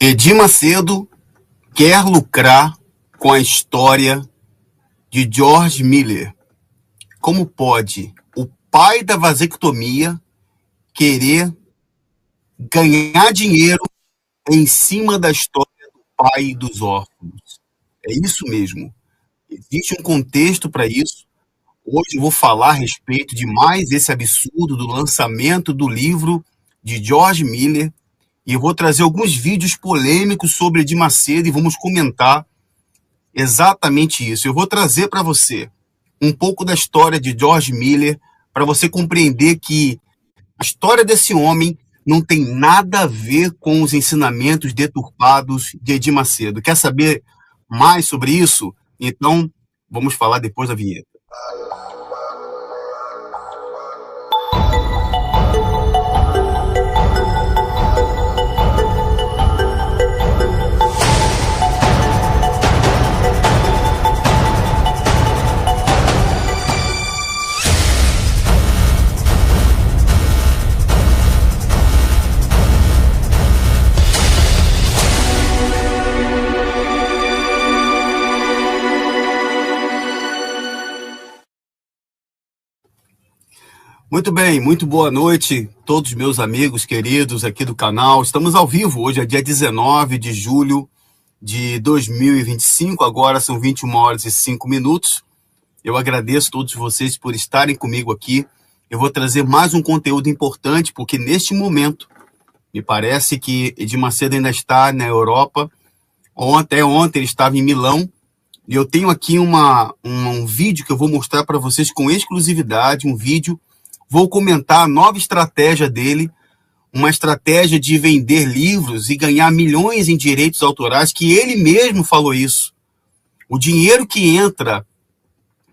Edir Macedo quer lucrar com a história de George Miller. Como pode o pai da vasectomia querer ganhar dinheiro em cima da história do pai dos órfãos? É isso mesmo. Existe um contexto para isso. Hoje eu vou falar a respeito de mais esse absurdo do lançamento do livro de George Miller. E eu vou trazer alguns vídeos polêmicos sobre Edir Macedo e vamos comentar exatamente isso. Eu vou trazer para você um pouco da história de George Miller, para você compreender que a história desse homem não tem nada a ver com os ensinamentos deturpados de Edir Macedo. Quer saber mais sobre isso? Então, vamos falar depois da vinheta. Muito bem, muito boa noite a todos os meus amigos queridos aqui do canal. Estamos ao vivo, hoje é dia 19 de julho de 2025, agora são 21 horas e 5 minutos. Eu agradeço a todos vocês por estarem comigo aqui. Eu vou trazer mais um conteúdo importante, porque neste momento, me parece que Edir Macedo ainda está na Europa. Ontem ele estava em Milão. E eu tenho aqui um vídeo que eu vou mostrar para vocês com exclusividade, um vídeo. Vou comentar a nova estratégia dele, uma estratégia de vender livros e ganhar milhões em direitos autorais, que ele mesmo falou isso. O dinheiro que entra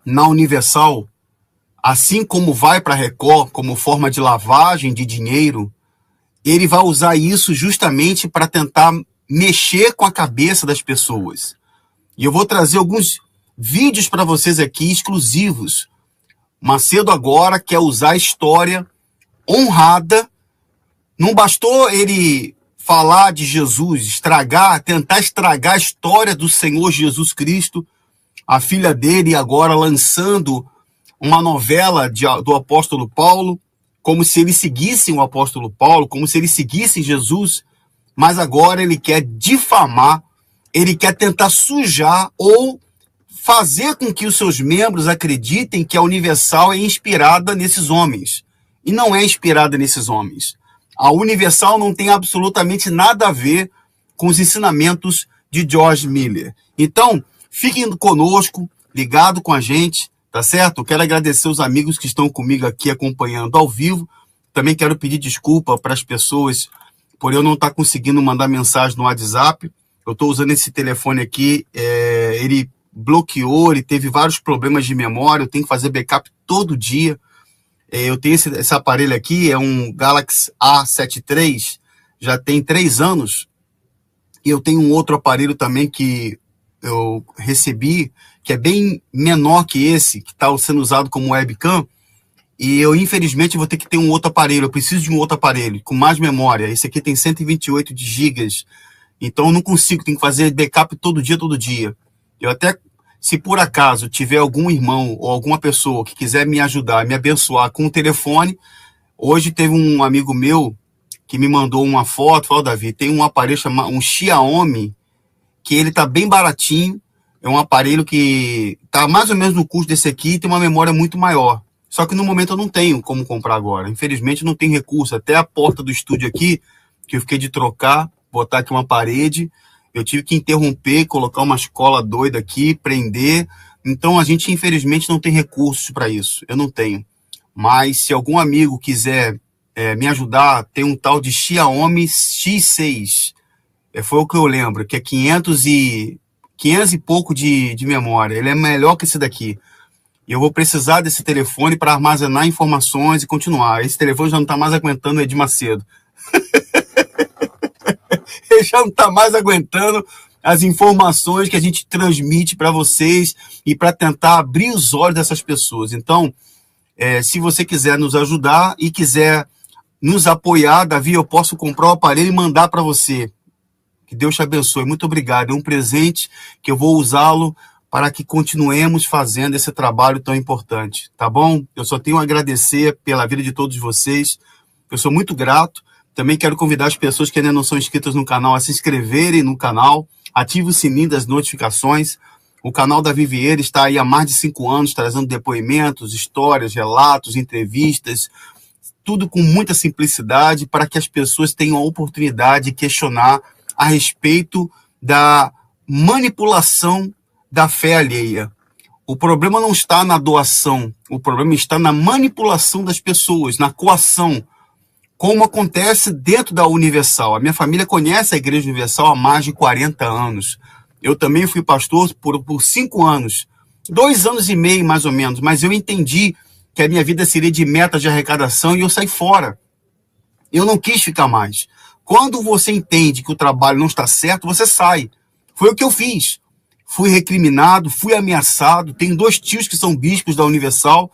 na Universal, assim como vai para a Record, como forma de lavagem de dinheiro, ele vai usar isso justamente para tentar mexer com a cabeça das pessoas. E eu vou trazer alguns vídeos para vocês aqui exclusivos. Macedo agora quer usar a história honrada. Não bastou ele falar de Jesus, tentar estragar a história do Senhor Jesus Cristo, a filha dele agora lançando uma novela do apóstolo Paulo, como se eles seguissem o apóstolo Paulo, como se eles seguissem Jesus, mas agora ele quer difamar, ele quer tentar sujar ou fazer com que os seus membros acreditem que a Universal é inspirada nesses homens. E não é inspirada nesses homens. A Universal não tem absolutamente nada a ver com os ensinamentos de George Miller. Então, fiquem conosco, ligado com a gente, tá certo? Quero agradecer os amigos que estão comigo aqui acompanhando ao vivo. Também quero pedir desculpa para as pessoas por eu não estar conseguindo mandar mensagem no WhatsApp. Eu estou usando esse telefone aqui, ele bloqueou, ele teve vários problemas de memória, eu tenho que fazer backup todo dia. Eu tenho esse aparelho aqui, é um Galaxy A73, já tem 3 anos, e eu tenho um outro aparelho também que eu recebi, que é bem menor que esse, que está sendo usado como webcam, e eu infelizmente vou ter que ter um outro aparelho, eu preciso de um outro aparelho, com mais memória. Esse aqui tem 128 gigas, então eu não consigo, tenho que fazer backup todo dia. Eu até, se por acaso tiver algum irmão ou alguma pessoa que quiser me ajudar, me abençoar com o telefone, hoje teve um amigo meu que me mandou uma foto, falou: Davi, tem um aparelho chamado um Xiaomi, que ele tá bem baratinho, é um aparelho que tá mais ou menos no custo desse aqui e tem uma memória muito maior. Só que no momento eu não tenho como comprar agora, infelizmente não tem recurso, até a porta do estúdio aqui, que eu fiquei de trocar, botar aqui uma parede, eu tive que interromper, colocar uma escola doida aqui, prender. Então a gente infelizmente não tem recursos para isso. Eu não tenho. Mas se algum amigo quiser me ajudar, tem um tal de Xiaomi X6. Foi o que eu lembro, que é 500 e pouco de memória. Ele é melhor que esse daqui. E eu vou precisar desse telefone para armazenar informações e continuar. Esse telefone já não está mais aguentando o Edir Macedo. Ele já não está mais aguentando as informações que a gente transmite para vocês e para tentar abrir os olhos dessas pessoas. Então, se você quiser nos ajudar e quiser nos apoiar, Davi, eu posso comprar o aparelho e mandar para você. Que Deus te abençoe. Muito obrigado. É um presente que eu vou usá-lo para que continuemos fazendo esse trabalho tão importante, tá bom? Eu só tenho a agradecer pela vida de todos vocês. Eu sou muito grato. Também quero convidar as pessoas que ainda não são inscritas no canal a se inscreverem no canal. Ative o sininho das notificações. O canal Davi Vieira está aí há mais de 5 anos, trazendo depoimentos, histórias, relatos, entrevistas, tudo com muita simplicidade para que as pessoas tenham a oportunidade de questionar a respeito da manipulação da fé alheia. O problema não está na doação, o problema está na manipulação das pessoas, na coação, como acontece dentro da Universal. A minha família conhece a Igreja Universal há mais de 40 anos. Eu também fui pastor por 5 anos, 2 anos e meio mais ou menos, mas eu entendi que a minha vida seria de metas de arrecadação e eu saí fora. Eu não quis ficar mais. Quando você entende que o trabalho não está certo, você sai. Foi o que eu fiz. Fui recriminado, fui ameaçado. Tenho 2 tios que são bispos da Universal.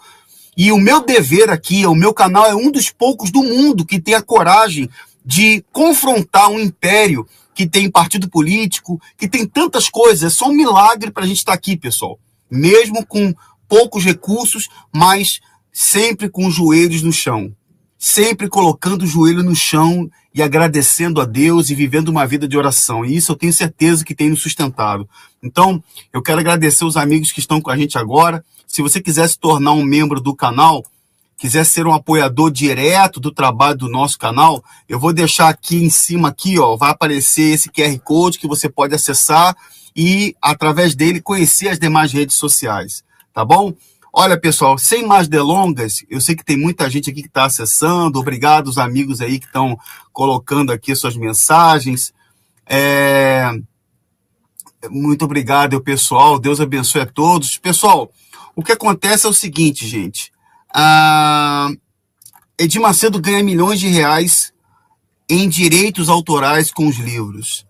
E o meu dever aqui, o meu canal é um dos poucos do mundo que tem a coragem de confrontar um império que tem partido político, que tem tantas coisas. É só um milagre para a gente estar aqui, pessoal. Mesmo com poucos recursos, mas sempre com os joelhos no chão. Sempre colocando o joelho no chão e agradecendo a Deus e vivendo uma vida de oração. E isso eu tenho certeza que tem nos sustentado. Então, eu quero agradecer os amigos que estão com a gente agora. Se você quiser se tornar um membro do canal, quiser ser um apoiador direto do trabalho do nosso canal, eu vou deixar aqui em cima, aqui, ó, vai aparecer esse QR Code que você pode acessar e, através dele, conhecer as demais redes sociais. Tá bom? Olha, pessoal, sem mais delongas, eu sei que tem muita gente aqui que está acessando. Obrigado aos amigos aí que estão colocando aqui suas mensagens. Muito obrigado, pessoal. Deus abençoe a todos. Pessoal, o que acontece é o seguinte, gente. Edir Macedo ganha milhões de reais em direitos autorais com os livros.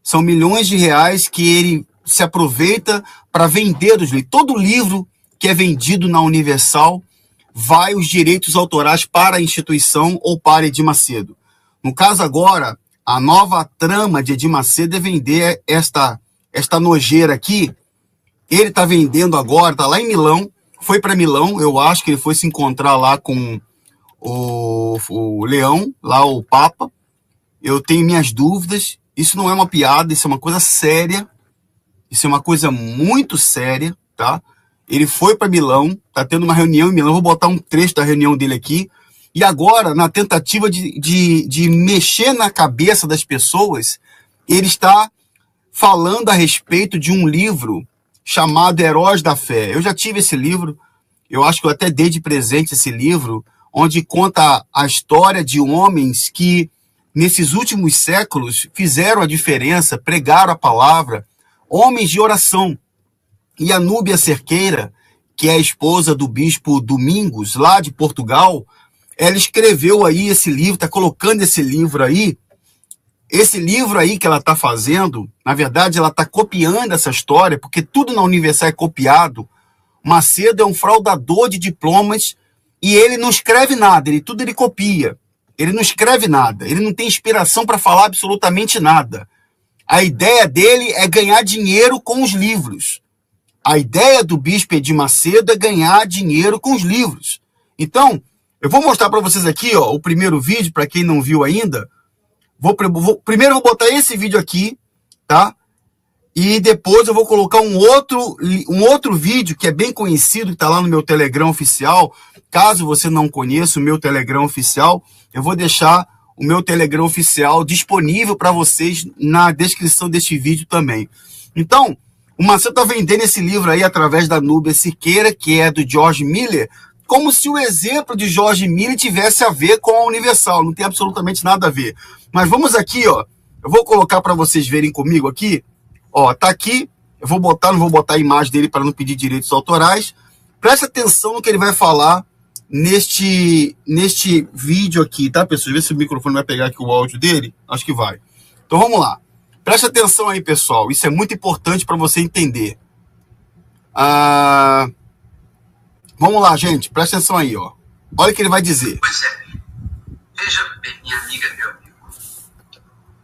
São milhões de reais que ele se aproveita para vender os livros. Todo livro que é vendido na Universal, vai os direitos autorais para a instituição ou para Edir Macedo. No caso agora, a nova trama de Edir Macedo é vender esta nojeira aqui. Ele está vendendo agora, está lá em Milão, foi para Milão, eu acho que ele foi se encontrar lá com o Leão, lá o Papa. Eu tenho minhas dúvidas, isso não é uma piada, isso é uma coisa séria, isso é uma coisa muito séria, tá? Ele foi para Milão, está tendo uma reunião em Milão, vou botar um trecho da reunião dele aqui, e agora, na tentativa de mexer na cabeça das pessoas, ele está falando a respeito de um livro chamado Heróis da Fé. Eu já tive esse livro, eu acho que eu até dei de presente esse livro, onde conta a história de homens que, nesses últimos séculos, fizeram a diferença, pregaram a palavra, homens de oração. E a Núbia Cerqueira, que é a esposa do bispo Domingos, lá de Portugal, ela escreveu aí esse livro, está colocando esse livro aí. Esse livro aí que ela está fazendo, na verdade, ela está copiando essa história, porque tudo na Universal é copiado. Macedo é um fraudador de diplomas e ele não escreve nada, tudo ele copia. Ele não escreve nada, ele não tem inspiração para falar absolutamente nada. A ideia dele é ganhar dinheiro com os livros. A ideia do bispo Edir Macedo é ganhar dinheiro com os livros. Então, eu vou mostrar para vocês aqui, ó, o primeiro vídeo, para quem não viu ainda. Primeiro eu vou botar esse vídeo aqui, tá? E depois eu vou colocar um outro vídeo que é bem conhecido, que está lá no meu Telegram oficial. Caso você não conheça o meu Telegram oficial, eu vou deixar o meu Telegram oficial disponível para vocês na descrição deste vídeo também. Então, o Macedo está vendendo esse livro aí através da Núbia Cerqueira, que é do George Miller, como se o exemplo de George Miller tivesse a ver com a Universal. Não tem absolutamente nada a ver. Mas vamos aqui, ó. Eu vou colocar para vocês verem comigo aqui. Ó, tá aqui. Eu vou botar, não vou botar a imagem dele para não pedir direitos autorais. Presta atenção no que ele vai falar neste vídeo aqui, tá, pessoal? Vê se o microfone vai pegar aqui o áudio dele. Acho que vai. Então vamos lá. Presta atenção aí, pessoal. Isso é muito importante para você entender. Vamos lá, gente. Presta atenção aí, ó. Olha o que ele vai dizer. Pois é. Veja bem, minha amiga, meu amigo.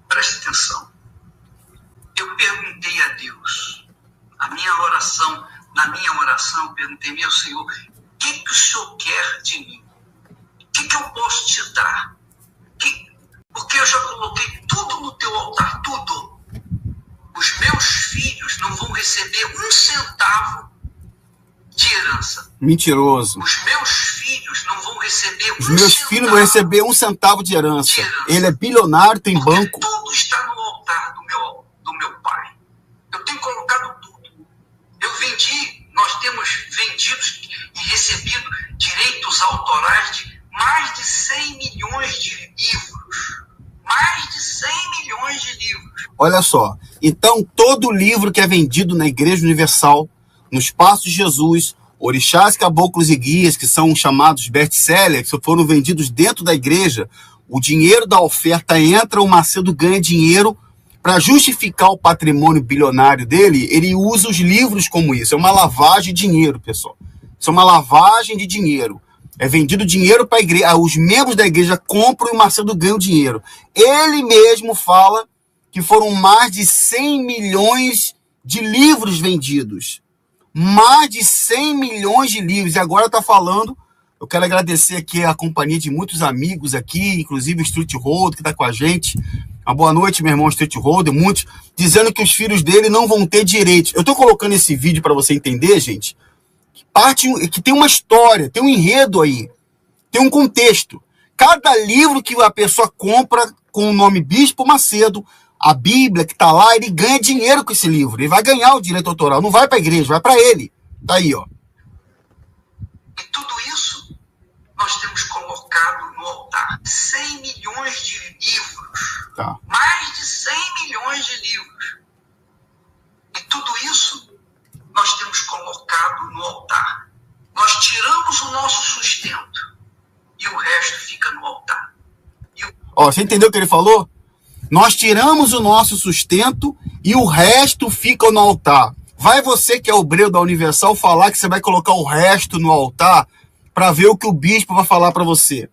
Preste atenção. perguntei a Deus, na minha oração, eu perguntei, meu Senhor, o que o Senhor quer de mim? O que eu posso te dar? Porque eu já coloquei tudo no teu altar, tudo. Os meus filhos não vão receber um centavo de herança. Mentiroso. Os meus filhos não vão receber Os meus filhos não vão receber um centavo de herança. Ele é bilionário, tem banco. Tudo está no altar do meu pai. Eu tenho colocado tudo. Nós temos vendido e recebido direitos autorais de mais de 100 milhões de livros. Mais de 100 milhões de livros. Olha só. Então, todo livro que é vendido na Igreja Universal, nos Passos de Jesus, orixás, caboclos e guias, que são chamados best-sellers, que foram vendidos dentro da igreja, o dinheiro da oferta entra, o Macedo ganha dinheiro. Para justificar o patrimônio bilionário dele, ele usa os livros como isso. É uma lavagem de dinheiro, pessoal. Isso é uma lavagem de dinheiro. É vendido dinheiro para a igreja. Os membros da igreja compram e o Macedo ganha o dinheiro. Ele mesmo fala que foram mais de 100 milhões de livros vendidos. Mais de 100 milhões de livros. E agora está falando... Eu quero agradecer aqui a companhia de muitos amigos aqui, inclusive o Street Road, que está com a gente. Uma boa noite, meu irmão Street Road. Muitos dizendo que os filhos dele não vão ter direitos. Eu estou colocando esse vídeo para você entender, gente, que tem uma história, tem um enredo aí, tem um contexto. Cada livro que a pessoa compra com o nome Bispo Macedo, a Bíblia que está lá, ele ganha dinheiro com esse livro. Ele vai ganhar o direito autoral. Não vai para a igreja, vai para ele. Tá aí, ó. E tudo isso nós temos colocado no altar 100 milhões de livros. Tá. Mais de 100 milhões de livros. E tudo isso nós temos colocado no altar. Nós tiramos o nosso sustento e o resto fica no altar. Ó, você entendeu o que ele falou? Nós tiramos o nosso sustento e o resto fica no altar. Vai você que é obreiro da Universal falar que você vai colocar o resto no altar para ver o que o bispo vai falar para você.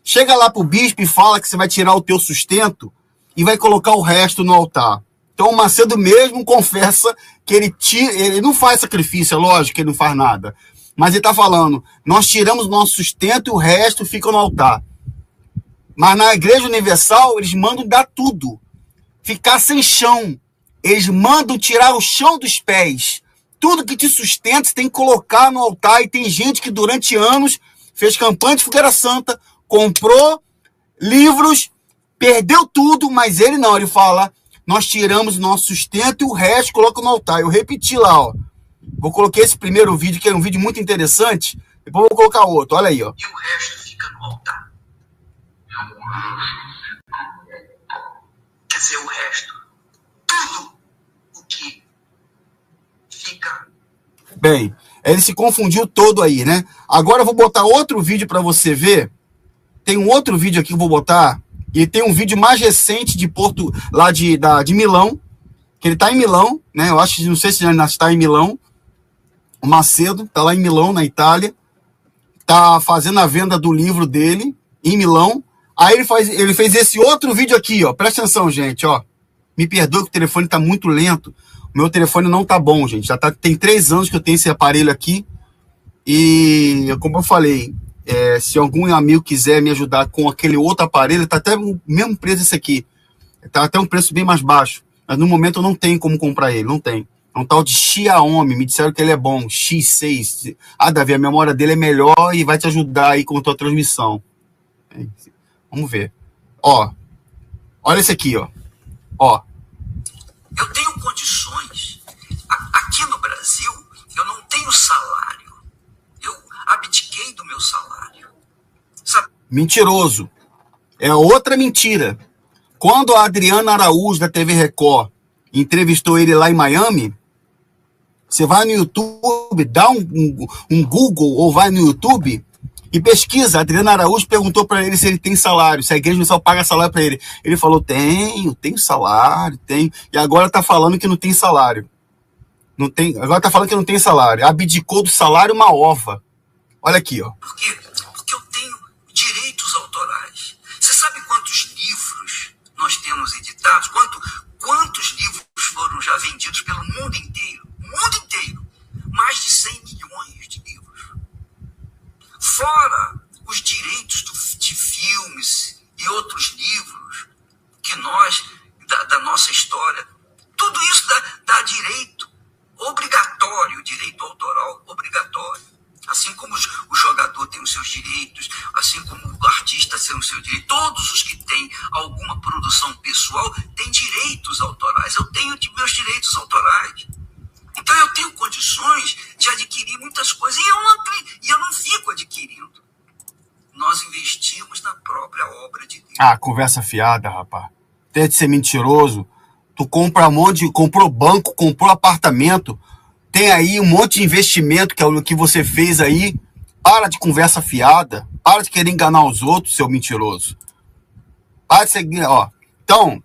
Chega lá pro bispo e fala que você vai tirar o teu sustento e vai colocar o resto no altar. Então o Macedo mesmo confessa que ele não faz sacrifício, é lógico que ele não faz nada. Mas ele está falando, nós tiramos o nosso sustento e o resto fica no altar. Mas na Igreja Universal eles mandam dar tudo. Ficar sem chão. Eles mandam tirar o chão dos pés. Tudo que te sustenta você tem que colocar no altar. E tem gente que durante anos fez campanha de fogueira santa, comprou livros, perdeu tudo, mas ele não. Ele fala, nós tiramos o nosso sustento e o resto coloca no altar. Eu repeti lá, ó. Vou colocar esse primeiro vídeo, que é um vídeo muito interessante. Depois vou colocar outro, olha aí, ó. E o resto fica no altar. Quer dizer, o resto. Tudo o que fica. Bem, ele se confundiu todo aí, né? Agora eu vou botar outro vídeo para você ver. Tem um outro vídeo aqui que eu vou botar. E tem um vídeo mais recente de de Milão. Que ele tá em Milão, né? Eu acho, não sei se ele ainda está em Milão. O Macedo tá lá em Milão, na Itália. Tá fazendo a venda do livro dele em Milão. Aí ele fez esse outro vídeo aqui, ó. Presta atenção, gente, ó. Me perdoe que o telefone tá muito lento. O meu telefone não tá bom, gente. Tem 3 anos que eu tenho esse aparelho aqui. E, como eu falei, se algum amigo quiser me ajudar com aquele outro aparelho, tá até o mesmo preço esse aqui. Tá até um preço bem mais baixo. Mas no momento eu não tenho como comprar ele, não tem. É um tal de Xiaomi, me disseram que ele é bom, X6. Ah, Davi, a memória dele é melhor e vai te ajudar aí com a tua transmissão. Vamos ver. Ó, olha esse aqui, ó. Ó. Eu tenho condições. Aqui no Brasil, eu não tenho salário. Eu abdiquei do meu salário. Sabe? Mentiroso. É outra mentira. Quando a Adriana Araújo, da TV Record, entrevistou ele lá em Miami, você vai no YouTube, dá um Google ou vai no YouTube e pesquisa. A Adriana Araújo perguntou para ele se ele tem salário, se a Igreja Universal paga salário para ele. Ele falou, tenho salário, tenho. E agora tá falando que não tem salário. Agora tá falando que não tem salário. Abdicou do salário uma ova. Olha aqui, ó. Por quê? Porque eu tenho direitos autorais. Você sabe quantos livros nós temos editados? Quantos livros foram já e outros livros que nós, da nossa história, tudo isso dá direito obrigatório, direito autoral obrigatório. Assim como o jogador tem os seus direitos, assim como o artista tem os seus direitos, todos os que têm alguma produção pessoal têm direitos autorais. Eu tenho meus direitos autorais. Então eu tenho condições de adquirir muitas coisas e eu não fico adquirindo. Nós investimos na própria obra de Deus. Ah, conversa fiada, rapaz. Até de ser mentiroso. Tu compra um monte, comprou banco, comprou apartamento, tem aí um monte de investimento que é o que você fez aí. Para de conversa fiada. Para de querer enganar os outros, seu mentiroso. Para de seguir, ó. Então,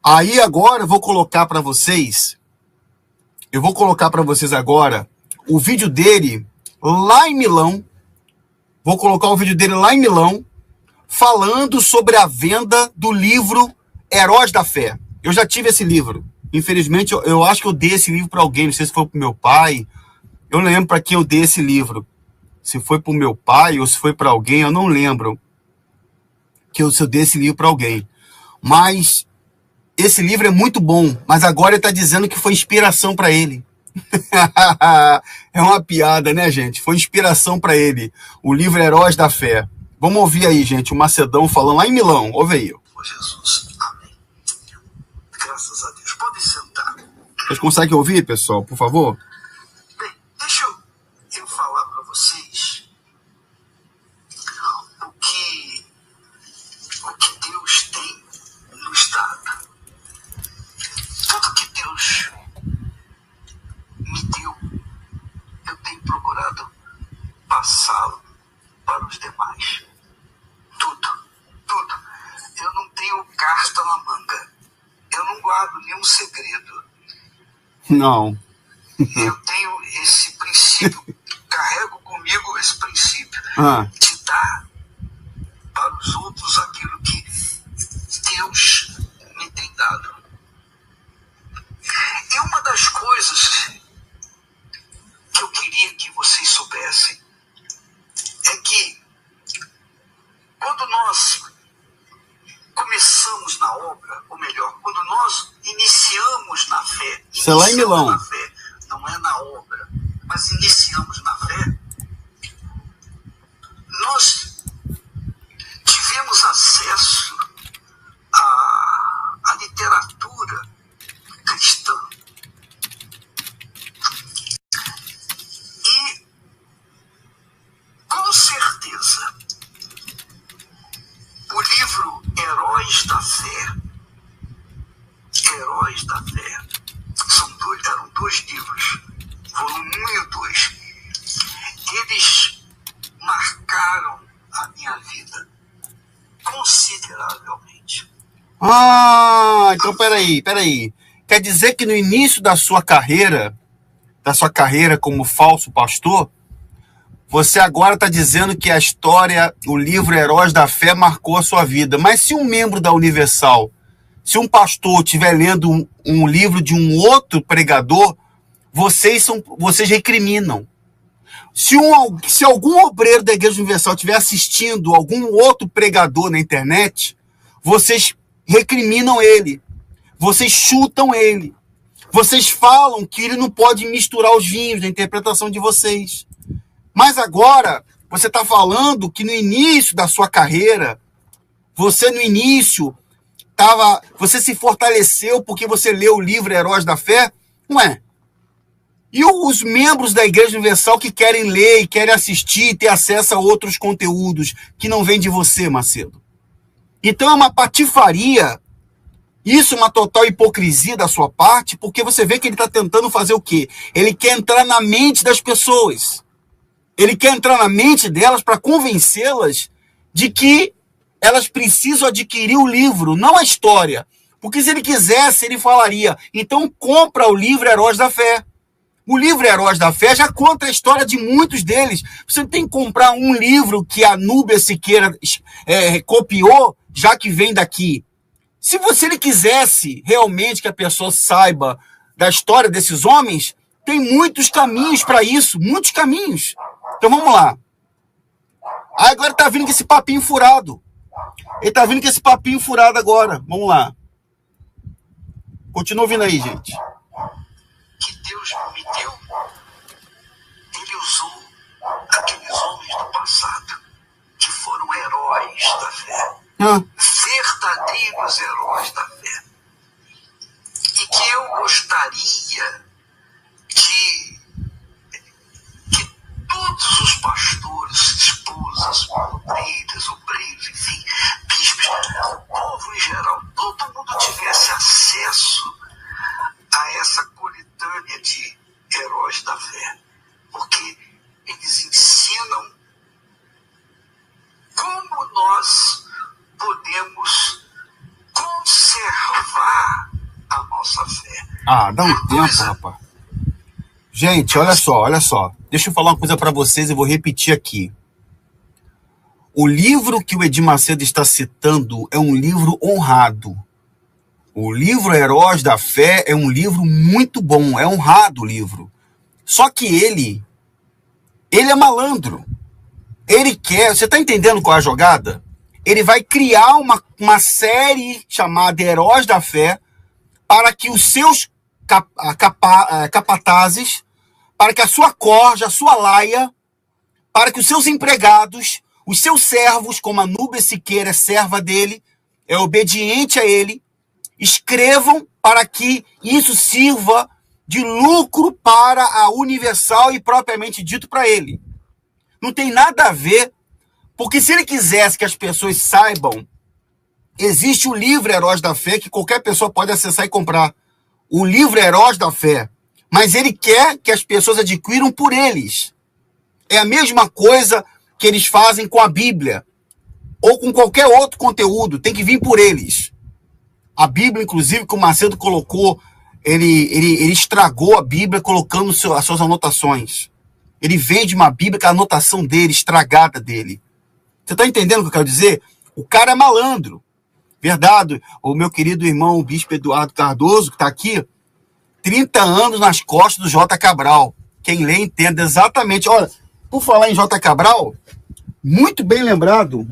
aí agora eu vou colocar para vocês. Eu vou colocar para vocês agora o vídeo dele lá em Milão. Vou colocar o vídeo dele lá em Milão, falando sobre a venda do livro Heróis da Fé. Eu já tive esse livro. Infelizmente, eu acho que eu dei esse livro para alguém. Não sei se foi para o meu pai. Eu não lembro para quem eu dei esse livro. Se foi para o meu pai ou se foi para alguém, eu não lembro se eu dei esse livro para alguém. Mas esse livro é muito bom. Mas agora ele está dizendo que foi inspiração para ele. É uma piada, né, gente? Foi inspiração para ele. O livro Heróis da Fé. Vamos ouvir aí, gente, o Macedão falando lá em Milão. Ouve aí. Oh, Jesus, amém. Graças a Deus. Pode sentar. Vocês conseguem ouvir, pessoal, por favor? Bem, deixa eu falar para vocês o que Deus tem nos dado. Tudo que Deus me deu, eu tenho procurado passá-lo para os demais. Tudo. Eu não tenho carta na manga. Eu não guardo nenhum segredo. Não. Eu tenho esse princípio, carrego comigo esse princípio de dar para os outros aquilo que Deus me tem dado. E uma das coisas que eu queria que vocês soubessem é que quando nós começamos na obra, ou melhor, quando nós iniciamos na fé, isso é lá em Milão. Na fé, não é na obra, mas iniciamos na fé, nós tivemos acesso à literatura cristã. E, com certeza, o livro Heróis da Fé, eram dois livros, volume 1 e o 2, eles marcaram a minha vida consideravelmente. Então peraí. Quer dizer que no início da sua carreira como falso pastor, você agora está dizendo que a história, o livro Heróis da Fé marcou a sua vida. Mas se um membro da Universal, se um pastor estiver lendo um livro de um outro pregador, vocês recriminam. Se algum obreiro da Igreja Universal estiver assistindo algum outro pregador na internet, vocês recriminam ele. Vocês chutam ele. Vocês falam que ele não pode misturar os vinhos na interpretação de vocês. Mas agora, você está falando que no início da sua carreira, você se fortaleceu porque você leu o livro Heróis da Fé? Ué. E os membros da Igreja Universal que querem ler e querem assistir e ter acesso a outros conteúdos que não vêm de você, Macedo? Então é uma patifaria. Isso é uma total hipocrisia da sua parte, porque você vê que ele está tentando fazer o quê? Ele quer entrar na mente das pessoas. Ele quer entrar na mente delas para convencê-las de que elas precisam adquirir o livro, não a história. Porque se ele quisesse, ele falaria, então compra o livro Heróis da Fé. O livro Heróis da Fé já conta a história de muitos deles. Você tem que comprar um livro que a Núbia Siqueira copiou, já que vem daqui. Se ele quisesse realmente que a pessoa saiba da história desses homens, tem muitos caminhos para isso, muitos caminhos. Então vamos lá. Aí agora tá vindo com esse papinho furado. Ele tá vindo com esse papinho furado agora. Vamos lá. Continua ouvindo aí, gente. Que Deus me deu, ele usou aqueles homens do passado, que foram heróis da fé. Verdadeiros heróis da fé. E que eu gostaria que todos os pastores, esposas, obreiros, enfim, bispos, o povo em geral, todo mundo tivesse acesso a essa coletânea de heróis da fé. Porque eles ensinam como nós podemos conservar a nossa fé. Dá um tempo, rapaz. Gente, olha só. Deixa eu falar uma coisa para vocês e vou repetir aqui. O livro que o Edir Macedo está citando é um livro honrado. O livro Heróis da Fé é um livro muito bom, é honrado o livro. Só que ele é malandro. Ele quer, você está entendendo qual é a jogada? Ele vai criar uma série chamada Heróis da Fé para que os seus capatazes, para que a sua corja, a sua laia, para que os seus empregados, os seus servos, como a Núbia Siqueira é serva dele, é obediente a ele, escrevam para que isso sirva de lucro para a Universal e propriamente dito para ele. Não tem nada a ver, porque se ele quisesse que as pessoas saibam, existe o livro Heróis da Fé que qualquer pessoa pode acessar e comprar. O livro Heróis da Fé. Mas ele quer que as pessoas adquiram por eles. É a mesma coisa que eles fazem com a Bíblia. Ou com qualquer outro conteúdo. Tem que vir por eles. A Bíblia, inclusive, que o Macedo colocou, ele estragou a Bíblia colocando as suas anotações. Ele vende uma Bíblia com a anotação dele, estragada dele. Você está entendendo o que eu quero dizer? O cara é malandro. Verdade. O meu querido irmão, o bispo Eduardo Cardoso, que está aqui, 30 anos nas costas do J. Cabral. Quem lê entende exatamente. Olha, por falar em J. Cabral, muito bem lembrado.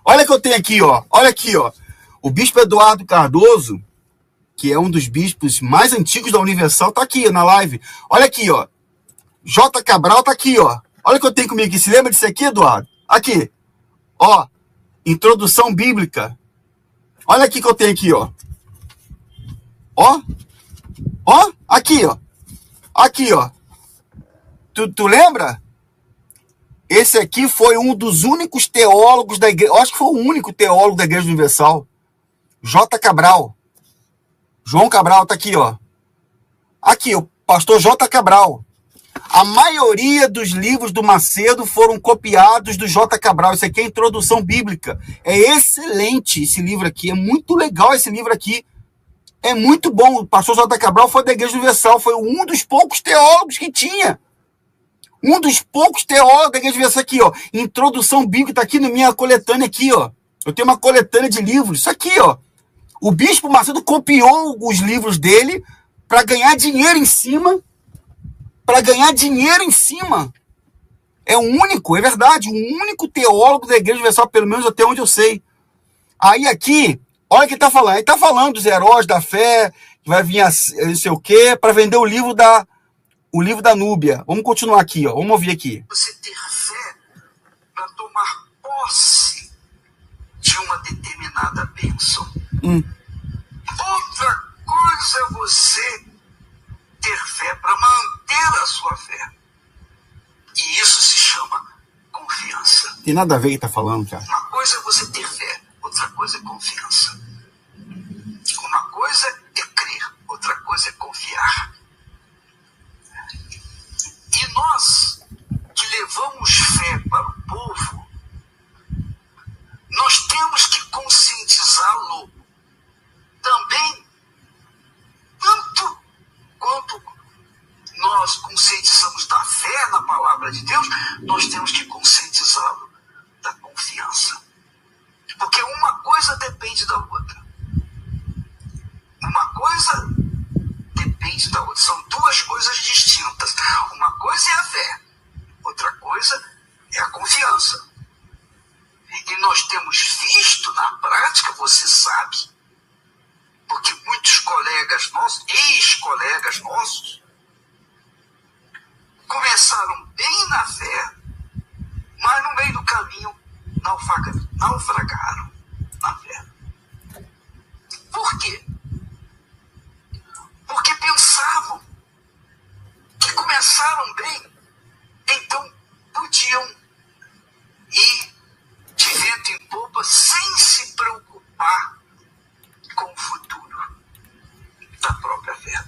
Olha o que eu tenho aqui, ó. Olha aqui, ó. O bispo Eduardo Cardoso, que é um dos bispos mais antigos da Universal, tá aqui na live. Olha aqui, ó. J. Cabral tá aqui, ó. Olha o que eu tenho comigo aqui. Se lembra disso aqui, Eduardo? Aqui. Ó. Introdução bíblica. Olha aqui que eu tenho aqui, ó. Ó. Ó. Aqui, ó. Aqui, ó. Tu lembra? Esse aqui foi um dos únicos teólogos da igreja. Eu acho que foi o único teólogo da Igreja Universal. J. Cabral. João Cabral tá aqui, ó. Aqui, o pastor J. Cabral. A maioria dos livros do Macedo foram copiados do J. Cabral. Isso aqui é a introdução bíblica. É excelente esse livro aqui. É muito legal esse livro aqui. É muito bom. O pastor J. Cabral foi da Igreja Universal. Foi um dos poucos teólogos que tinha. Um dos poucos teólogos da Igreja Universal aqui, ó. Introdução bíblica tá aqui na minha coletânea aqui, ó. Eu tenho uma coletânea de livros. Isso aqui, ó. O bispo Macedo copiou os livros dele para ganhar dinheiro em cima. É o único, é verdade, o único teólogo da Igreja Universal, pelo menos até onde eu sei. Aí aqui, olha o que ele está falando. Ele está falando dos heróis da fé, que vai vir não sei o quê, para vender o livro da Núbia. Vamos continuar aqui, ó. Vamos ouvir aqui. Você ter fé para tomar posse de uma determinada bênção. Outra coisa é você ter fé para manter a sua fé. E isso se chama confiança. Tem nada a ver o que está falando, cara. Uma coisa é você ter fé, outra coisa é confiança. Uma coisa é crer, outra coisa é confiar. E nós que levamos fé para o povo, nós temos que conscientizá-lo também, tanto quanto nós conscientizamos da fé na palavra de Deus, nós temos que conscientizá-lo da confiança. Porque uma coisa depende da outra. Uma coisa depende da outra. São duas coisas distintas. Uma coisa é a fé, outra coisa é a confiança. E nós visto na prática, você sabe, porque muitos colegas nossos, ex-colegas nossos, começaram bem na fé, mas no meio do caminho naufragaram na fé. Por quê? Porque pensavam que começaram bem, então podiam ir de vento em popa sem se preocupar com o futuro da própria fé.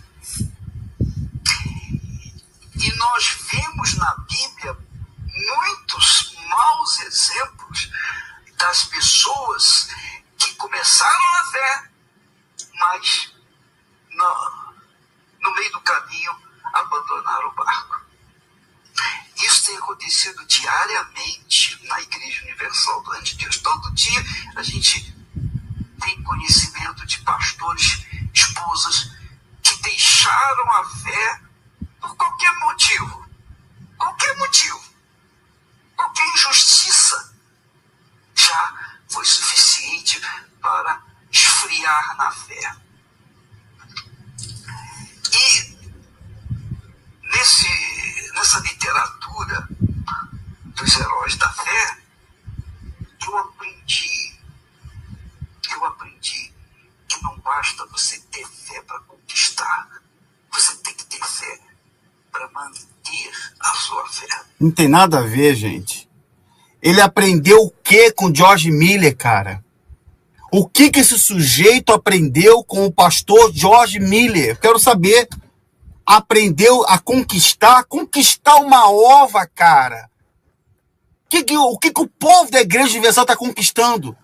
E nós vemos na Bíblia muitos maus exemplos das pessoas que começaram na fé, mas no meio do caminho abandonaram o barco. Isso tem acontecido diariamente na Igreja Universal do Reino de Deus. Todo dia a gente tem conhecimento de pastores, esposas que deixaram a fé por qualquer motivo, qualquer injustiça já foi suficiente para esfriar na fé. E nessa literatura dos heróis da fé, eu aprendi que não basta você ter fé para conquistar, você tem que ter fé para manter a sua fé. Não tem nada a ver, gente. Ele aprendeu o que com George Miller, cara? O que esse sujeito aprendeu com o pastor George Miller? Eu quero saber. Aprendeu a conquistar uma ova, cara. O que o povo da Igreja Universal está conquistando?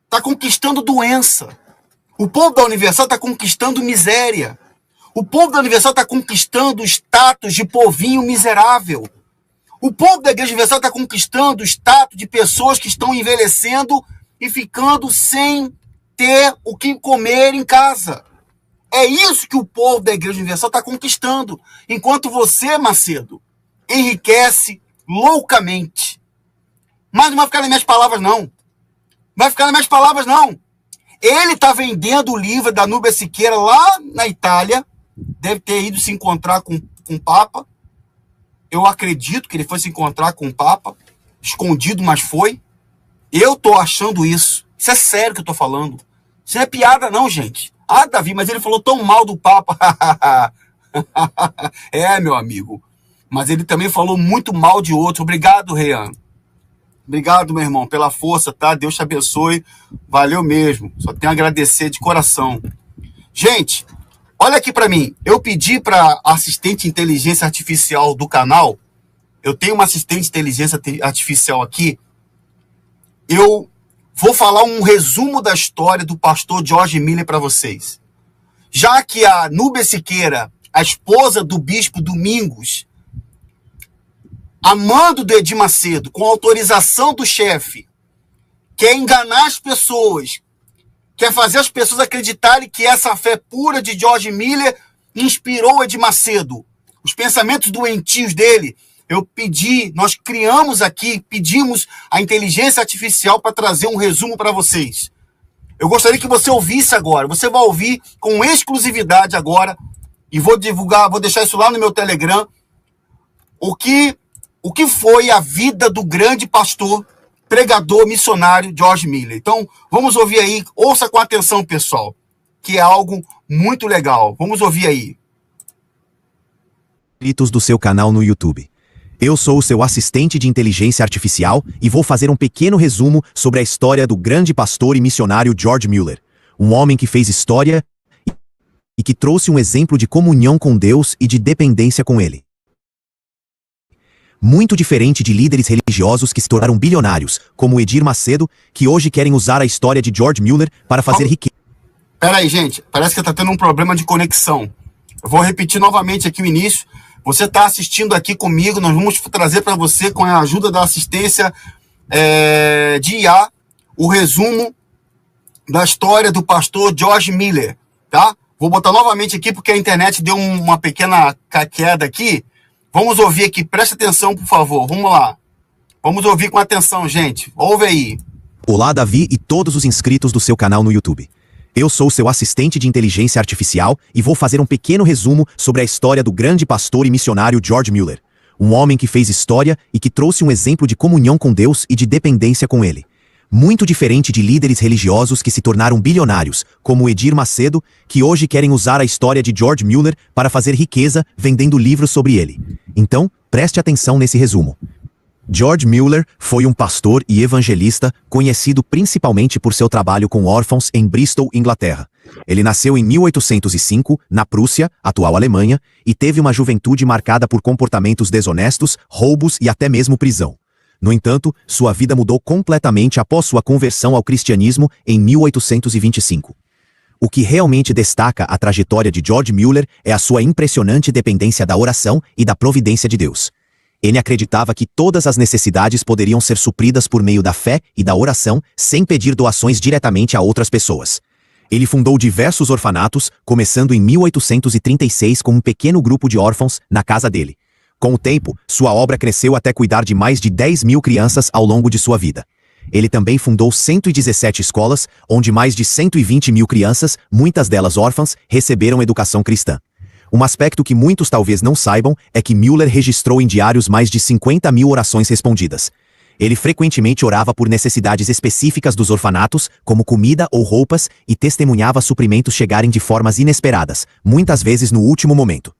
Está conquistando doença. O povo da Universal está conquistando miséria. O povo da Universal está conquistando o status de povinho miserável. O povo da Igreja Universal está conquistando o status de pessoas que estão envelhecendo e ficando sem ter o que comer em casa. É isso que o povo da Igreja Universal está conquistando. Enquanto você, Macedo, enriquece loucamente. Mas não vai ficar nas minhas palavras, não. Ele está vendendo o livro da Núbia Siqueira lá na Itália. Deve ter ido se encontrar com o Papa. Eu acredito que ele foi se encontrar com o Papa. Escondido, mas foi. Eu tô achando isso. Isso é sério que eu tô falando. Isso não é piada, não, gente. Ah, Davi, mas ele falou tão mal do Papa. É, meu amigo. Mas ele também falou muito mal de outros. Obrigado, Reian. Obrigado, meu irmão, pela força, tá? Deus te abençoe. Valeu mesmo. Só tenho a agradecer de coração. Gente, olha aqui para mim. Eu pedi para assistente de inteligência artificial do canal. Eu tenho uma assistente de inteligência artificial aqui. Eu vou falar um resumo da história do pastor George Miller para vocês. Já que a Núbia Siqueira, a esposa do bispo Domingos, amando do Edir Macedo, com autorização do chefe, quer enganar as pessoas, quer fazer as pessoas acreditarem que essa fé pura de George Miller inspirou o Edir Macedo. Os pensamentos doentios dele, nós criamos aqui, pedimos a inteligência artificial para trazer um resumo para vocês. Eu gostaria que você ouvisse agora. Você vai ouvir com exclusividade agora, e vou divulgar, vou deixar isso lá no meu Telegram, o que foi a vida do grande pastor, pregador, missionário George Miller. Então, vamos ouvir aí, ouça com atenção, pessoal, que é algo muito legal. Vamos ouvir aí. Inscritos do seu canal no YouTube. Eu sou o seu assistente de inteligência artificial e vou fazer um pequeno resumo sobre a história do grande pastor e missionário George Miller, um homem que fez história e que trouxe um exemplo de comunhão com Deus e de dependência com Ele. Muito diferente de líderes religiosos que se tornaram bilionários, como Edir Macedo, que hoje querem usar a história de George Miller para fazer riqueza. Peraí, gente, parece que está tendo um problema de conexão. Eu vou repetir novamente aqui o início. Você está assistindo aqui comigo, nós vamos trazer para você, com a ajuda da assistência de IA, o resumo da história do pastor George Miller, tá? Vou botar novamente aqui porque a internet deu uma pequena queda aqui. Vamos ouvir aqui, preste atenção, por favor, vamos lá. Vamos ouvir com atenção, gente. Ouve aí. Olá, Davi e todos os inscritos do seu canal no YouTube. Eu sou seu assistente de inteligência artificial e vou fazer um pequeno resumo sobre a história do grande pastor e missionário George Mueller, um homem que fez história e que trouxe um exemplo de comunhão com Deus e de dependência com Ele. Muito diferente de líderes religiosos que se tornaram bilionários, como Edir Macedo, que hoje querem usar a história de George Mueller para fazer riqueza vendendo livros sobre ele. Então, preste atenção nesse resumo. George Mueller foi um pastor e evangelista conhecido principalmente por seu trabalho com órfãos em Bristol, Inglaterra. Ele nasceu em 1805, na Prússia, atual Alemanha, e teve uma juventude marcada por comportamentos desonestos, roubos e até mesmo prisão. No entanto, sua vida mudou completamente após sua conversão ao cristianismo em 1825. O que realmente destaca a trajetória de George Mueller é a sua impressionante dependência da oração e da providência de Deus. Ele acreditava que todas as necessidades poderiam ser supridas por meio da fé e da oração, sem pedir doações diretamente a outras pessoas. Ele fundou diversos orfanatos, começando em 1836 com um pequeno grupo de órfãos na casa dele. Com o tempo, sua obra cresceu até cuidar de mais de 10.000 crianças ao longo de sua vida. Ele também fundou 117 escolas, onde mais de 120.000 crianças, muitas delas órfãs, receberam educação cristã. Um aspecto que muitos talvez não saibam é que Mueller registrou em diários mais de 50.000 orações respondidas. Ele frequentemente orava por necessidades específicas dos orfanatos, como comida ou roupas, e testemunhava suprimentos chegarem de formas inesperadas, muitas vezes no último momento.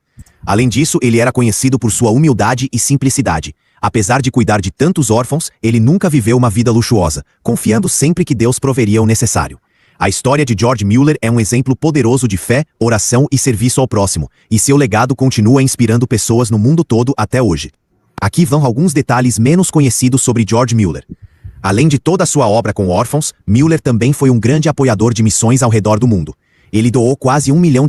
Além disso, ele era conhecido por sua humildade e simplicidade. Apesar de cuidar de tantos órfãos, ele nunca viveu uma vida luxuosa, confiando sempre que Deus proveria o necessário. A história de George Mueller é um exemplo poderoso de fé, oração e serviço ao próximo, e seu legado continua inspirando pessoas no mundo todo até hoje. Aqui vão alguns detalhes menos conhecidos sobre George Mueller. Além de toda a sua obra com órfãos, Mueller também foi um grande apoiador de missões ao redor do mundo. Ele doou quase $1 milhão,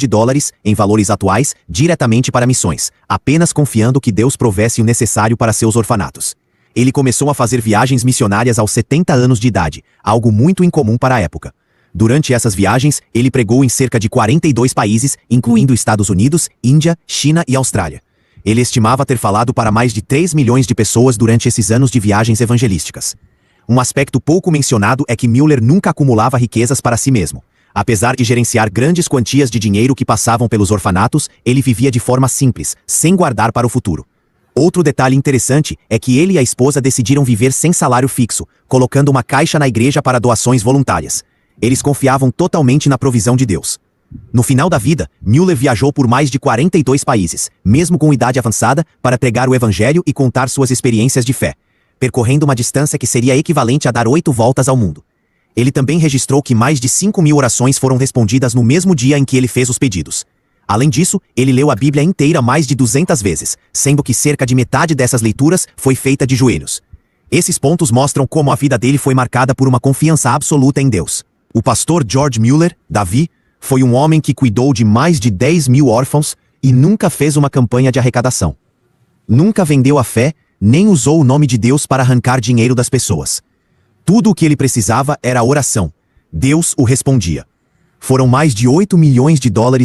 em valores atuais, diretamente para missões, apenas confiando que Deus provesse o necessário para seus orfanatos. Ele começou a fazer viagens missionárias aos 70 anos de idade, algo muito incomum para a época. Durante essas viagens, ele pregou em cerca de 42 países, incluindo Estados Unidos, Índia, China e Austrália. Ele estimava ter falado para mais de 3 milhões de pessoas durante esses anos de viagens evangelísticas. Um aspecto pouco mencionado é que Mueller nunca acumulava riquezas para si mesmo. Apesar de gerenciar grandes quantias de dinheiro que passavam pelos orfanatos, ele vivia de forma simples, sem guardar para o futuro. Outro detalhe interessante é que ele e a esposa decidiram viver sem salário fixo, colocando uma caixa na igreja para doações voluntárias. Eles confiavam totalmente na provisão de Deus. No final da vida, Mueller viajou por mais de 42 países, mesmo com idade avançada, para pregar o evangelho e contar suas experiências de fé, percorrendo uma distância que seria equivalente a dar 8 voltas ao mundo. Ele também registrou que mais de 5.000 orações foram respondidas no mesmo dia em que ele fez os pedidos. Além disso, ele leu a Bíblia inteira mais de 200 vezes, sendo que cerca de metade dessas leituras foi feita de joelhos. Esses pontos mostram como a vida dele foi marcada por uma confiança absoluta em Deus. O pastor George Mueller, Davi, foi um homem que cuidou de mais de 10.000 órfãos e nunca fez uma campanha de arrecadação. Nunca vendeu a fé, nem usou o nome de Deus para arrancar dinheiro das pessoas. Tudo o que ele precisava era a oração. Deus o respondia. Foram mais de $8 milhões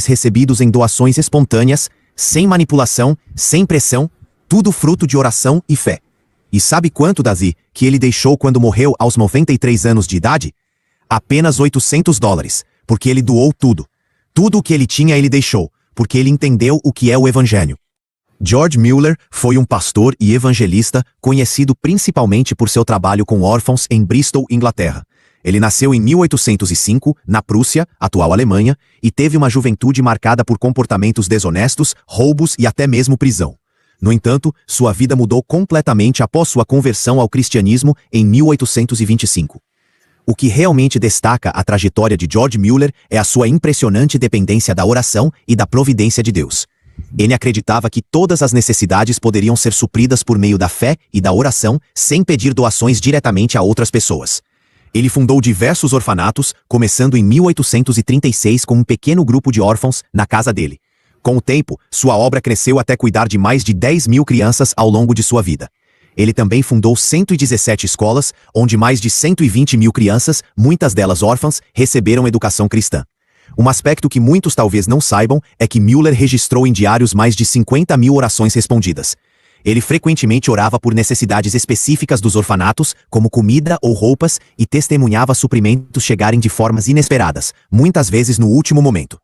recebidos em doações espontâneas, sem manipulação, sem pressão, tudo fruto de oração e fé. E sabe quanto, Davi, que ele deixou quando morreu aos 93 anos de idade? Apenas $800, porque ele doou tudo. Tudo o que ele tinha ele deixou, porque ele entendeu o que é o evangelho. George Mueller foi um pastor e evangelista conhecido principalmente por seu trabalho com órfãos em Bristol, Inglaterra. Ele nasceu em 1805, na Prússia, atual Alemanha, e teve uma juventude marcada por comportamentos desonestos, roubos e até mesmo prisão. No entanto, sua vida mudou completamente após sua conversão ao cristianismo em 1825. O que realmente destaca a trajetória de George Mueller é a sua impressionante dependência da oração e da providência de Deus. Ele acreditava que todas as necessidades poderiam ser supridas por meio da fé e da oração, sem pedir doações diretamente a outras pessoas. Ele fundou diversos orfanatos, começando em 1836 com um pequeno grupo de órfãos na casa dele. Com o tempo, sua obra cresceu até cuidar de mais de 10.000 crianças ao longo de sua vida. Ele também fundou 117 escolas, onde mais de 120.000 crianças, muitas delas órfãs, receberam educação cristã. Um aspecto que muitos talvez não saibam é que Mueller registrou em diários mais de 50.000 orações respondidas. Ele frequentemente orava por necessidades específicas dos orfanatos, como comida ou roupas, e testemunhava suprimentos chegarem de formas inesperadas, muitas vezes no último momento.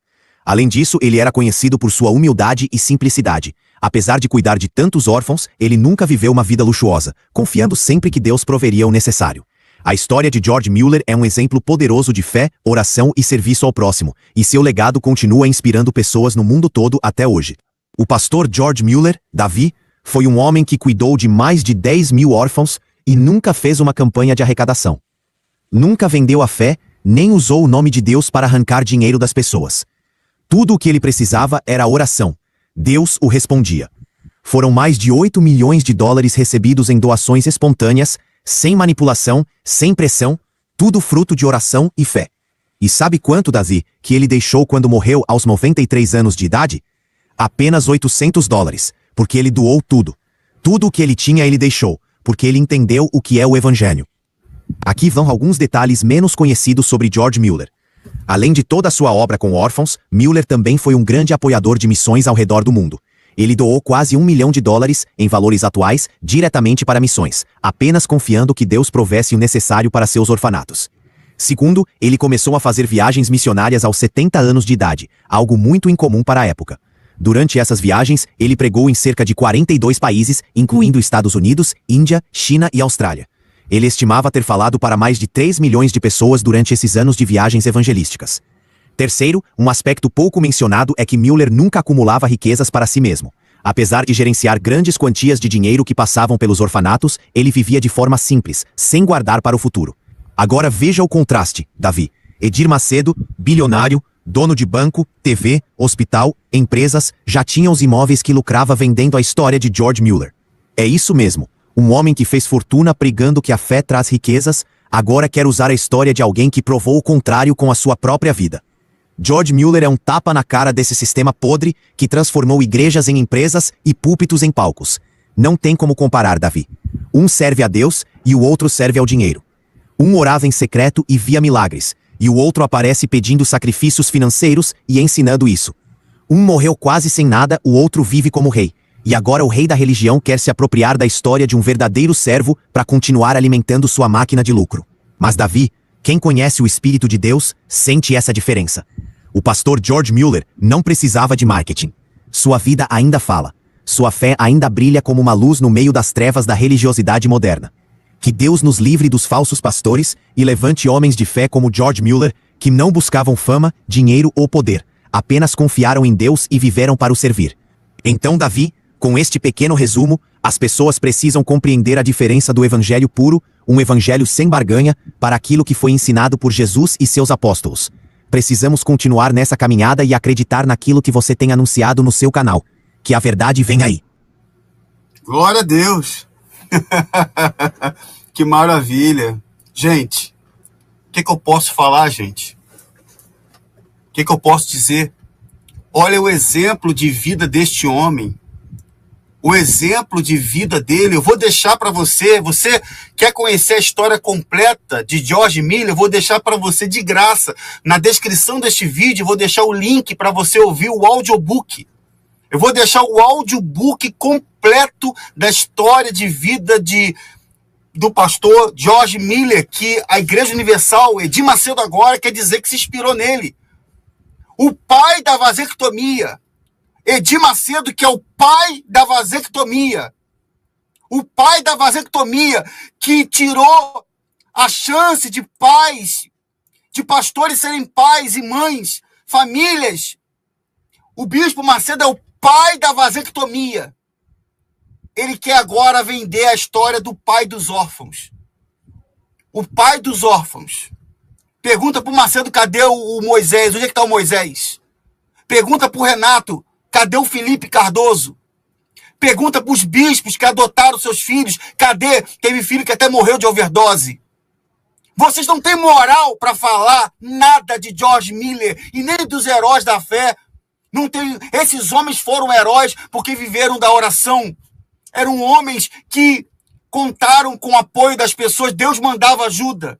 Além disso, ele era conhecido por sua humildade e simplicidade. Apesar de cuidar de tantos órfãos, ele nunca viveu uma vida luxuosa, confiando sempre que Deus proveria o necessário. A história de George Mueller é um exemplo poderoso de fé, oração e serviço ao próximo, e seu legado continua inspirando pessoas no mundo todo até hoje. O pastor George Mueller, Davi, foi um homem que cuidou de mais de 10.000 órfãos e nunca fez uma campanha de arrecadação. Nunca vendeu a fé, nem usou o nome de Deus para arrancar dinheiro das pessoas. Tudo o que ele precisava era oração. Deus o respondia. Foram mais de 8 milhões de dólares recebidos em doações espontâneas, sem manipulação, sem pressão, tudo fruto de oração e fé. E sabe quanto, Davi, que ele deixou quando morreu aos 93 anos de idade? Apenas 800 dólares, porque ele doou tudo. Tudo o que ele tinha ele deixou, porque ele entendeu o que é o Evangelho. Aqui vão alguns detalhes menos conhecidos sobre George Mueller. Além de toda a sua obra com órfãos, Mueller também foi um grande apoiador de missões ao redor do mundo. Ele doou quase 1 milhão de dólares, em valores atuais, diretamente para missões, apenas confiando que Deus provesse o necessário para seus orfanatos. Segundo, ele começou a fazer viagens missionárias aos 70 anos de idade, algo muito incomum para a época. Durante essas viagens, ele pregou em cerca de 42 países, incluindo Estados Unidos, Índia, China e Austrália. Ele estimava ter falado para mais de 3 milhões de pessoas durante esses anos de viagens evangelísticas. Terceiro, um aspecto pouco mencionado é que Mueller nunca acumulava riquezas para si mesmo. Apesar de gerenciar grandes quantias de dinheiro que passavam pelos orfanatos, ele vivia de forma simples, sem guardar para o futuro. Agora veja o contraste, Davi. Edir Macedo, bilionário, dono de banco, TV, hospital, empresas, já tinha os imóveis que lucrava vendendo a história de George Mueller. É isso mesmo. Um homem que fez fortuna pregando que a fé traz riquezas, agora quer usar a história de alguém que provou o contrário com a sua própria vida. George Mueller é um tapa na cara desse sistema podre que transformou igrejas em empresas e púlpitos em palcos. Não tem como comparar, Davi. Um serve a Deus e o outro serve ao dinheiro. Um orava em secreto e via milagres, e o outro aparece pedindo sacrifícios financeiros e ensinando isso. Um morreu quase sem nada, o outro vive como rei. E agora o rei da religião quer se apropriar da história de um verdadeiro servo para continuar alimentando sua máquina de lucro. Mas Davi, quem conhece o Espírito de Deus, sente essa diferença. O pastor George Mueller não precisava de marketing. Sua vida ainda fala. Sua fé ainda brilha como uma luz no meio das trevas da religiosidade moderna. Que Deus nos livre dos falsos pastores e levante homens de fé como George Mueller, que não buscavam fama, dinheiro ou poder, apenas confiaram em Deus e viveram para o servir. Então, Davi, com este pequeno resumo, as pessoas precisam compreender a diferença do evangelho puro, um evangelho sem barganha, para aquilo que foi ensinado por Jesus e seus apóstolos. Precisamos continuar nessa caminhada e acreditar naquilo que você tem anunciado no seu canal. Que a verdade vem aí. Glória a Deus! Que maravilha! Gente, o que eu posso falar, gente? O que eu posso dizer? Olha o exemplo de vida deste homem. O exemplo de vida dele, eu vou deixar para você. Você quer conhecer a história completa de George Mueller? Eu vou deixar para você de graça. Na descrição deste vídeo, eu vou deixar o link para você ouvir o audiobook. Eu vou deixar o audiobook completo da história de vida do pastor George Mueller, que a Igreja Universal, Edir Macedo agora, quer dizer que se inspirou nele. O pai da vasectomia. Edir Macedo, que é o pai da vasectomia. O pai da vasectomia, que tirou a chance de pais, de pastores serem pais e mães, famílias. O bispo Macedo é o pai da vasectomia. Ele quer agora vender a história do pai dos órfãos. O pai dos órfãos. Pergunta para o Macedo, cadê o Moisés? Onde é que está o Moisés? Pergunta para o Renato, cadê o Felipe Cardoso? Pergunta para os bispos que adotaram seus filhos. Cadê? Teve filho que até morreu de overdose. Vocês não têm moral para falar nada de George Mueller e nem dos heróis da fé. Não tem... Esses homens foram heróis porque viveram da oração. Eram homens que contaram com o apoio das pessoas. Deus mandava ajuda.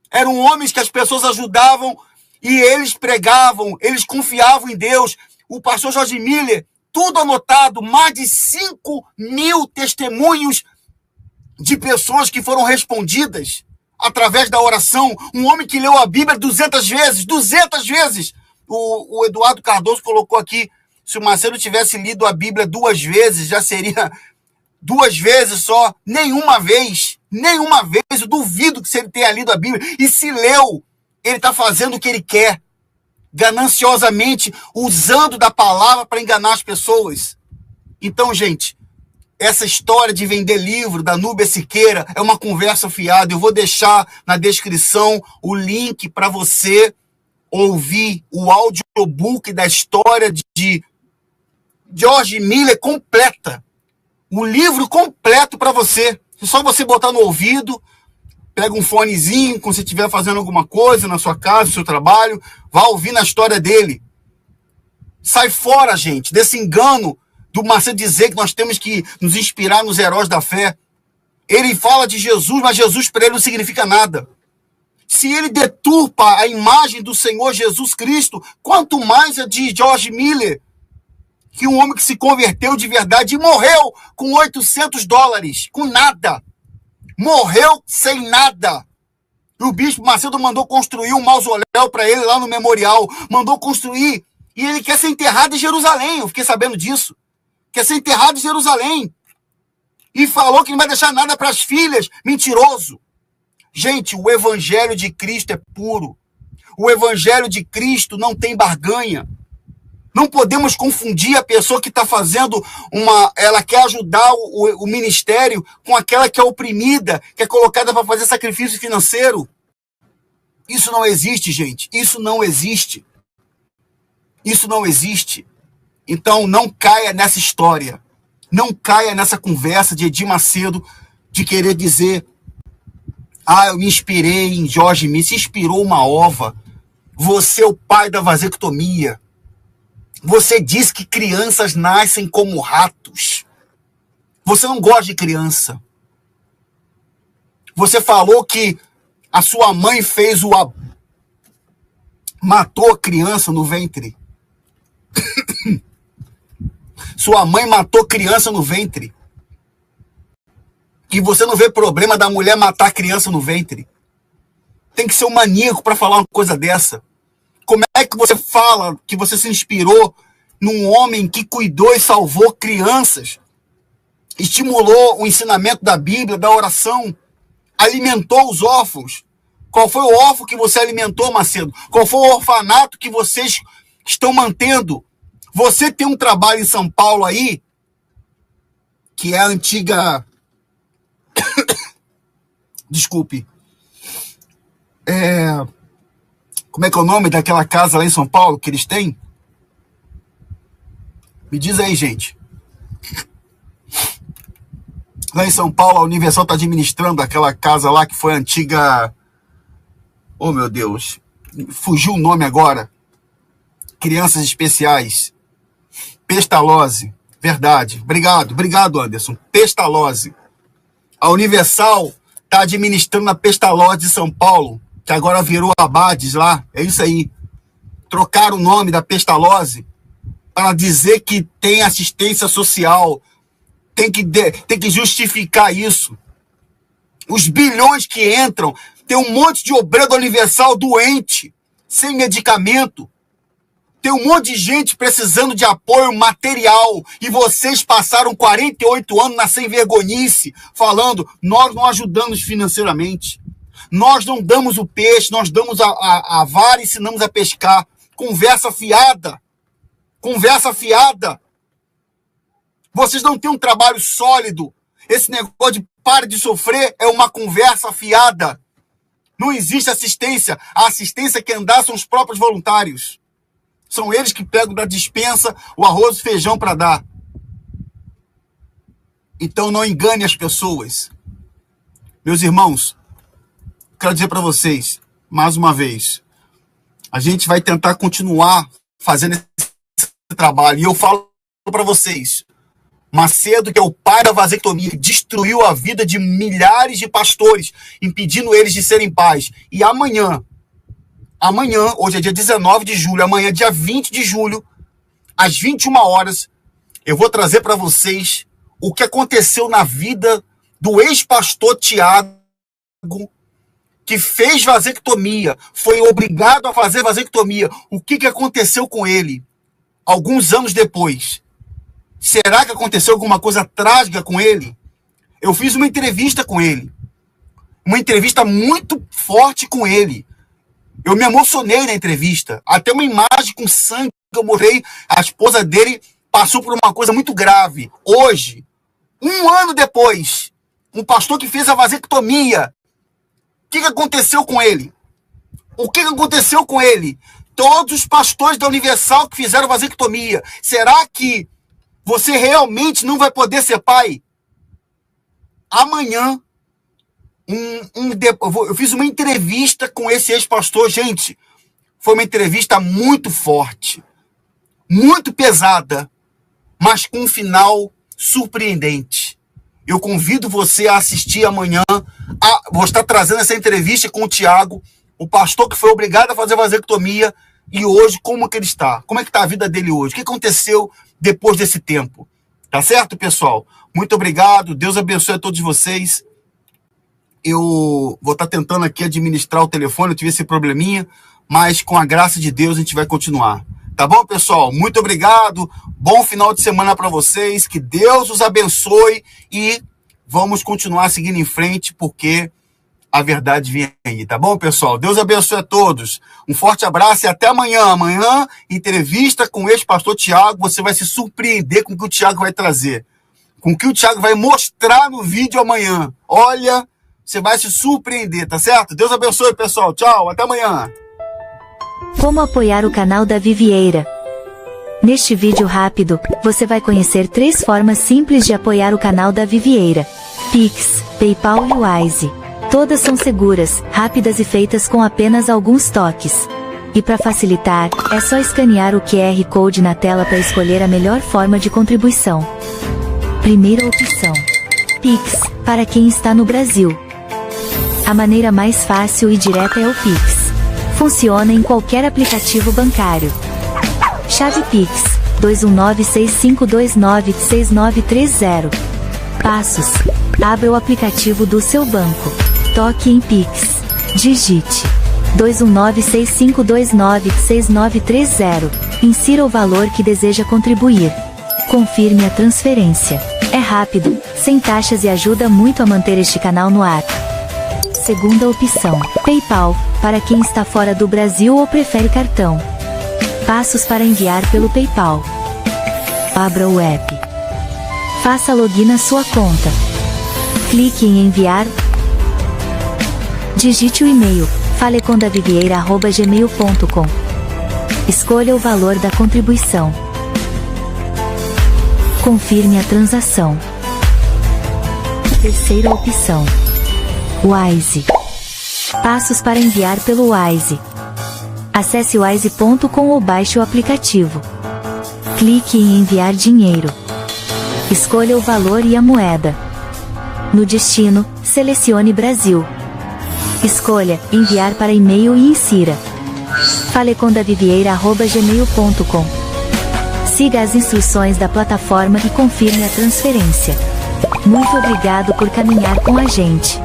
Eram homens que as pessoas ajudavam e eles pregavam, eles confiavam em Deus. O pastor George Mueller tudo anotado, mais de 5.000 testemunhos de pessoas que foram respondidas através da oração. Um homem que leu a Bíblia 200 vezes, 200 vezes. O Eduardo Cardoso colocou aqui, se o Macedo tivesse lido a Bíblia 2 vezes, já seria 2 vezes só, nenhuma vez, eu duvido que se ele tenha lido a Bíblia, e se leu, ele está fazendo o que ele quer, gananciosamente, usando da palavra para enganar as pessoas. Então, gente, essa história de vender livro da Núbia Siqueira é uma conversa fiada. Eu vou deixar na descrição o link para você ouvir o audiobook da história de George Miller completa. O livro completo para você. É só você botar no ouvido, pega um fonezinho, quando você estiver fazendo alguma coisa na sua casa, no seu trabalho, vá ouvindo a história dele. Sai fora, gente, desse engano do Macedo dizer que nós temos que nos inspirar nos heróis da fé. Ele fala de Jesus, mas Jesus para ele não significa nada. Se ele deturpa a imagem do Senhor Jesus Cristo, quanto mais a de George Miller, que um homem que se converteu de verdade e morreu com $800, com nada. Morreu sem nada. E o bispo Macedo mandou construir um mausoléu para ele lá no memorial. Mandou construir. E ele quer ser enterrado em Jerusalém. Eu fiquei sabendo disso. Quer ser enterrado em Jerusalém. E falou que não vai deixar nada para as filhas. Mentiroso. Gente, o evangelho de Cristo é puro. O evangelho de Cristo não tem barganha. Não podemos confundir a pessoa que está fazendo ela quer ajudar o ministério com aquela que é oprimida, que é colocada para fazer sacrifício financeiro. Isso não existe, gente. Isso não existe. Isso não existe. Então, não caia nessa história. Não caia nessa conversa de Edir Macedo de querer dizer: eu me inspirei em George Miller. Se inspirou uma ova. Você é o pai da vasectomia. Você diz que crianças nascem como ratos. Você não gosta de criança. Você falou que a sua mãe matou a criança no ventre. Sua mãe matou criança no ventre. E você não vê problema da mulher matar a criança no ventre. Tem que ser um maníaco para falar uma coisa dessa. Como é que você fala que você se inspirou num homem que cuidou e salvou crianças, estimulou o ensinamento da Bíblia, da oração, alimentou os órfãos? Qual foi o órfão que você alimentou, Macedo? Qual foi o orfanato que vocês estão mantendo? Você tem um trabalho em São Paulo aí, que é a antiga... Desculpe. Como é que é o nome daquela casa lá em São Paulo que eles têm? Me diz aí, gente. Lá em São Paulo, a Universal está administrando aquela casa lá que foi a antiga... Oh, meu Deus. Fugiu o nome agora. Crianças Especiais. Pestalozzi. Verdade. Obrigado, Anderson. Pestalozzi. A Universal está administrando a Pestalozzi de São Paulo, que agora virou Abades lá. É isso aí. Trocaram o nome da Pestalozzi para dizer que tem assistência social. Tem que justificar isso. Os bilhões que entram, tem um monte de obreiro da Universal doente, sem medicamento. Tem um monte de gente precisando de apoio material. E vocês passaram 48 anos na sem-vergonhice, falando: nós não ajudamos financeiramente. Nós não damos o peixe, nós damos a vara e ensinamos a pescar. Conversa fiada. Conversa fiada. Vocês não têm um trabalho sólido. Esse negócio de pare de sofrer é uma conversa fiada. Não existe assistência. A assistência que andar são os próprios voluntários. São eles que pegam da despensa o arroz e feijão para dar. Então não engane as pessoas. Meus irmãos, quero dizer para vocês, mais uma vez, a gente vai tentar continuar fazendo esse trabalho. E eu falo para vocês, Macedo, que é o pai da vasectomia, destruiu a vida de milhares de pastores, impedindo eles de serem pais. E amanhã, hoje é dia 19 de julho, amanhã, dia 20 de julho, às 21 horas, eu vou trazer para vocês o que aconteceu na vida do ex-pastor Tiago, que fez vasectomia, foi obrigado a fazer vasectomia. O que aconteceu com ele alguns anos depois? Será que aconteceu alguma coisa trágica com ele? Eu fiz uma entrevista com ele. Uma entrevista muito forte com ele. Eu me emocionei na entrevista. Até uma imagem com sangue que eu morei. A esposa dele passou por uma coisa muito grave. Hoje, um ano depois, um pastor que fez a vasectomia, o que aconteceu com ele? O que aconteceu com ele? Todos os pastores da Universal que fizeram vasectomia. Será que você realmente não vai poder ser pai? Amanhã, eu fiz uma entrevista com esse ex-pastor. Gente, foi uma entrevista muito forte, muito pesada, mas com um final surpreendente. Eu convido você a assistir amanhã. Vou estar trazendo essa entrevista com o Tiago, o pastor que foi obrigado a fazer vasectomia, e hoje como que ele está? Como é que está a vida dele hoje? O que aconteceu depois desse tempo? Tá certo, pessoal? Muito obrigado. Deus abençoe a todos vocês. Eu vou estar tentando aqui administrar o telefone, eu tive esse probleminha, mas com a graça de Deus a gente vai continuar. Tá bom, pessoal? Muito obrigado. Bom final de semana para vocês. Que Deus os abençoe e vamos continuar seguindo em frente, porque a verdade vem aí. Tá bom, pessoal? Deus abençoe a todos. Um forte abraço e até amanhã. Amanhã, entrevista com o ex-pastor Tiago. Você vai se surpreender com o que o Tiago vai trazer. Com o que o Tiago vai mostrar no vídeo amanhã. Olha, você vai se surpreender, tá certo? Deus abençoe, pessoal. Tchau, até amanhã. Como apoiar o canal Davi Vieira? Neste vídeo rápido, você vai conhecer 3 formas simples de apoiar o canal Davi Vieira: Pix, PayPal e Wise. Todas são seguras, rápidas e feitas com apenas alguns toques. E para facilitar, é só escanear o QR Code na tela para escolher a melhor forma de contribuição. Primeira opção: Pix, para quem está no Brasil. A maneira mais fácil e direta é o Pix. Funciona em qualquer aplicativo bancário. Chave Pix, 21965296930. Passos: abra o aplicativo do seu banco. Toque em Pix. Digite 21965296930. Insira o valor que deseja contribuir. Confirme a transferência. É rápido, sem taxas e ajuda muito a manter este canal no ar. Segunda opção: PayPal, para quem está fora do Brasil ou prefere cartão. Passos para enviar pelo PayPal: abra o app. Faça login na sua conta. Clique em enviar. Digite o e-mail: falecondavivieira@gmail.com. Escolha o valor da contribuição. Confirme a transação. Terceira opção: Wise. Passos para enviar pelo Wise. Acesse wise.com ou baixe o aplicativo. Clique em enviar dinheiro. Escolha o valor e a moeda. No destino, selecione Brasil. Escolha enviar para e-mail e insira falecondavivieira@gmail.com. Siga as instruções da plataforma e confirme a transferência. Muito obrigado por caminhar com a gente.